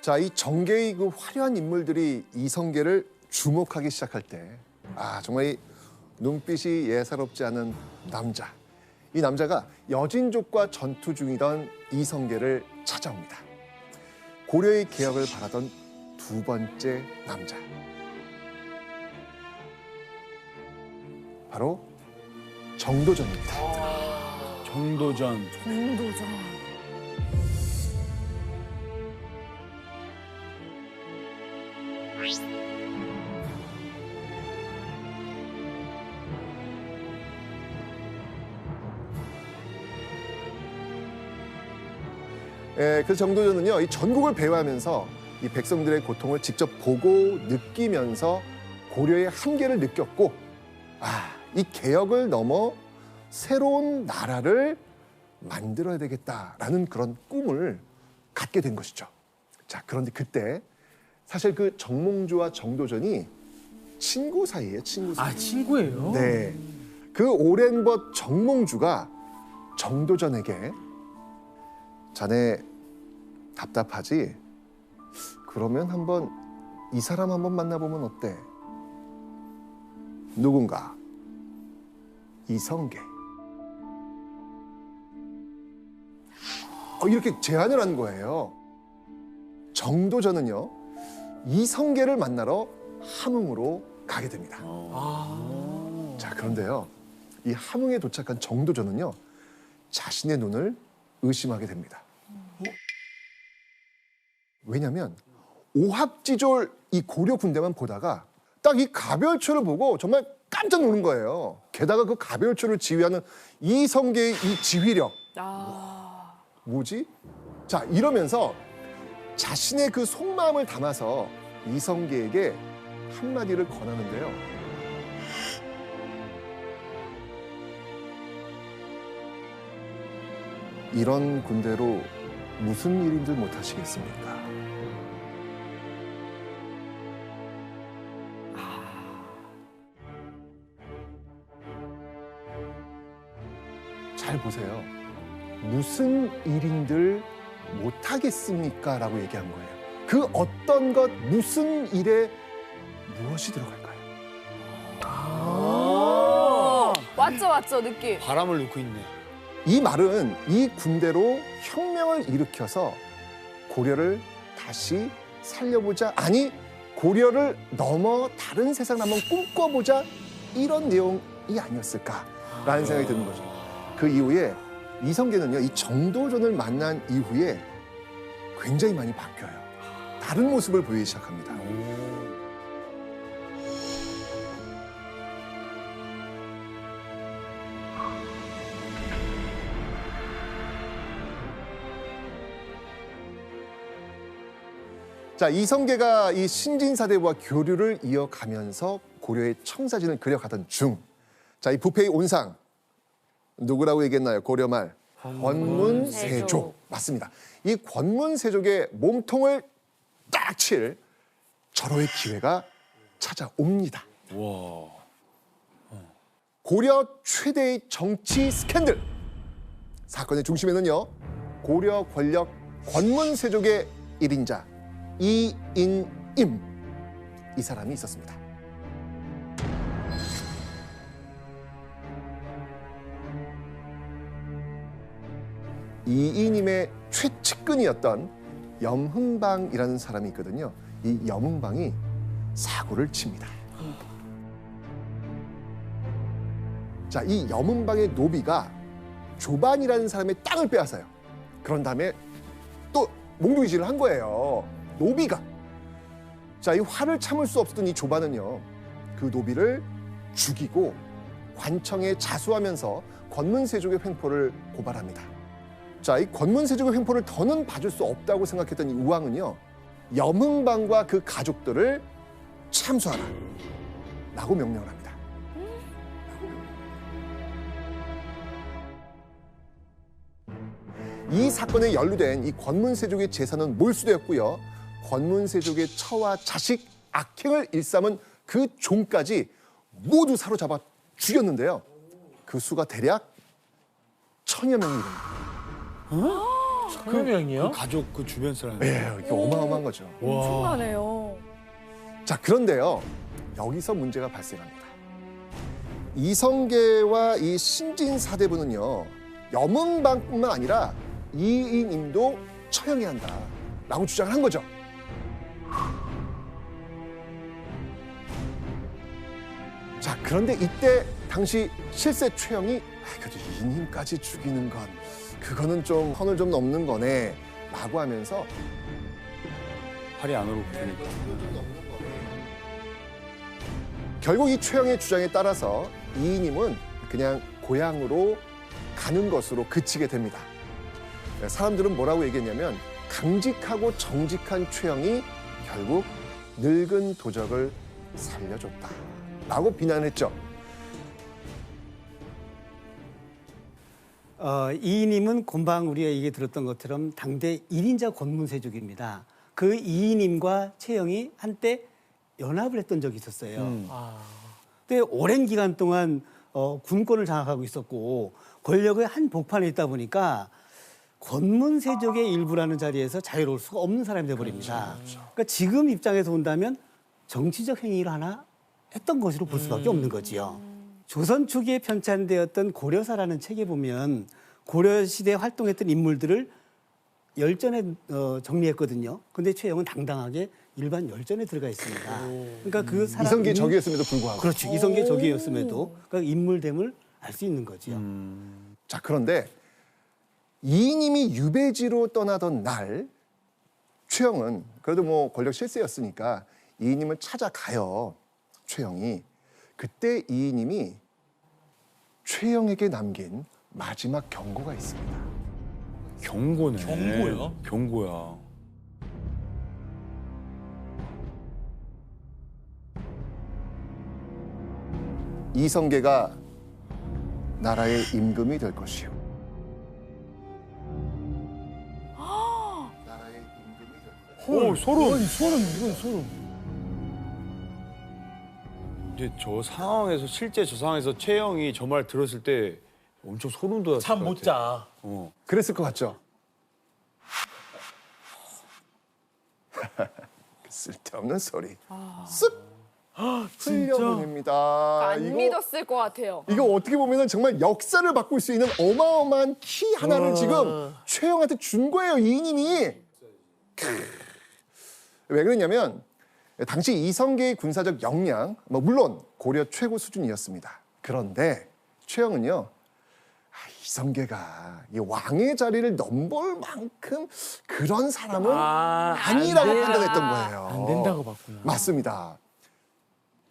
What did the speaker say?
자, 이 정계의 그 화려한 인물들이 이성계를 주목하기 시작할 때, 정말 이 눈빛이 예사롭지 않은 남자. 이 남자가 여진족과 전투 중이던 이성계를 찾아옵니다. 고려의 개혁을 바라던 두 번째 남자. 바로 정도전입니다. 정도전. 정도전. 그 정도전은요, 이 전국을 배회하면서 이 백성들의 고통을 직접 보고 느끼면서 고려의 한계를 느꼈고, 이 개혁을 넘어 새로운 나라를 만들어야 되겠다라는 그런 꿈을 갖게 된 것이죠. 자, 그런데 그때 사실 그 정몽주와 정도전이 친구 사이예요, 친구 사이. 친구예요? 네. 그 오랜 벗 정몽주가 정도전에게 자네 답답하지? 그러면 한번 이 사람 한번 만나보면 어때? 누군가? 이성계. 이렇게 제안을 한 거예요. 정도전은요, 이성계를 만나러 함흥으로 가게 됩니다. 자, 그런데요, 이 함흥에 도착한 정도전은요, 자신의 눈을 의심하게 됩니다. 왜냐하면 오합지졸 이 고려 군대만 보다가 딱 이 가별초를 보고 정말 깜짝 놀란 거예요. 게다가 그 가별초를 지휘하는 이성계의 이 지휘력. 뭐지? 자, 이러면서 자신의 그 속마음을 담아서 이성계에게 한마디를 권하는데요. 이런 군대로 무슨 일인들 못하시겠습니까? 잘 보세요. 무슨 일인들 못하겠습니까? 라고 얘기한 거예요. 그 어떤 것, 무슨 일에 무엇이 들어갈까요? 왔죠, 느낌. 바람을 넣고 있네. 이 말은 이 군대로 혁명을 일으켜서 고려를 다시 살려보자, 아니 고려를 넘어 다른 세상을 한번 꿈꿔보자, 이런 내용이 아니었을까라는 생각이 드는 거죠. 그 이후에 이성계는요, 이 정도전을 만난 이후에 굉장히 많이 바뀌어요. 다른 모습을 보이기 시작합니다. 자, 이성계가 이 신진사대부와 교류를 이어가면서 고려의 청사진을 그려가던 중, 자, 이 부패의 온상 누구라고 얘기했나요? 고려말 권문세족. 맞습니다. 이 권문세족의 몸통을 딱 칠 절호의 기회가 찾아옵니다. 와. 고려 최대의 정치 스캔들. 사건의 중심에는요, 고려 권력 권문세족의 일인자 이인임, 이 사람이 있었습니다. 이인임의 최측근이었던 염흥방이라는 사람이 있거든요. 이 염흥방이 사고를 칩니다. 자, 이 염흥방의 노비가 조반이라는 사람의 땅을 빼앗아요. 그런 다음에 또 몽둥이질을 한 거예요. 노비가. 자, 이 화를 참을 수 없었던 이 조반은요, 그 노비를 죽이고 관청에 자수하면서 권문세족의 횡포를 고발합니다. 자, 이 권문세족의 횡포를 더는 봐줄 수 없다고 생각했던 이 우왕은요, 염흥방과 그 가족들을 참수하라 라고 명령을 합니다. 이 사건에 연루된 이 권문세족의 재산은 몰수되었고요, 권문세족의 처와 자식, 악행을 일삼은 그 종까지 모두 사로잡아 죽였는데요. 그 수가 대략 1000여 명이 이릅니다. 그 가족 그 주변 사람. 예, 이게 어마어마한 거죠. 엄청나네요. 자, 그런데요. 여기서 문제가 발생합니다. 이성계와 이 신진사대부는요. 염은방뿐만 아니라 이이님도 처형해야 한다라고 주장을 한 거죠. 자, 그런데 이때 당시 실세 최영이 그래도 이님까지 죽이는 건 그거는 좀 선을 좀 넘는 거네 라고 하면서 팔이 안으로 붙으니까. 결국 이 최영의 주장에 따라서 이이님은 그냥 고향으로 가는 것으로 그치게 됩니다. 사람들은 뭐라고 얘기했냐면 강직하고 정직한 최영이 결국 늙은 도적을 살려줬다라고 비난했죠. 이인임은 금방 우리가 얘기 들었던 것처럼 당대 1인자 권문세족입니다. 그 이인임과 최영이 한때 연합을 했던 적이 있었어요. 근데 오랜 기간 동안 군권을 장악하고 있었고 권력의 한 복판에 있다 보니까 권문세족의 일부라는 자리에서 자유로울 수가 없는 사람이 돼버립니다. 그러니까 지금 입장에서 본다면 정치적 행위를 하나 했던 것으로 볼 수밖에 없는 거지요. 조선 초기에 편찬되었던 고려사라는 책에 보면 고려 시대에 활동했던 인물들을 열전에 정리했거든요. 근데 최영은 당당하게 일반 열전에 들어가 있습니다. 그러니까 그 사람 이성계 적이었음에도 불구하고. 그렇죠. 이성계 적이었음에도 그러니까 인물됨을 알 수 있는 거지요. 자, 그런데 이이님이 유배지로 떠나던 날 최영은 그래도 뭐 권력 실세였으니까 이이님을 찾아가요. 최영이. 그때 이이님이 최영에게 남긴 마지막 경고가 있습니다. 경고네. 경고요? 경고야. 이성계가 나라의 임금이 될 것이요. 나라의 임금이 될 것이요. 오, 소름. 이건 소름. 이제 저 상황에서 실제 저 상황에서 최영이 저 말 들었을 때 엄청 소름 돋았을 잠 것 못 같아. 자. 그랬을 것 같죠? 쓸데없는 소리. 쓱 흘려보냅니다. 안 믿었을 것 같아요. 이거 어떻게 보면 정말 역사를 바꿀 수 있는 어마어마한 키 하나를 지금 최영한테 준 거예요, 이이님이. 왜 그러냐면 당시 이성계의 군사적 역량, 물론 고려 최고 수준이었습니다. 그런데 최영은요, 이성계가 이 왕의 자리를 넘볼 만큼 그런 사람은 아니라고 판단했던 거예요. 안 된다고 봤구나. 맞습니다.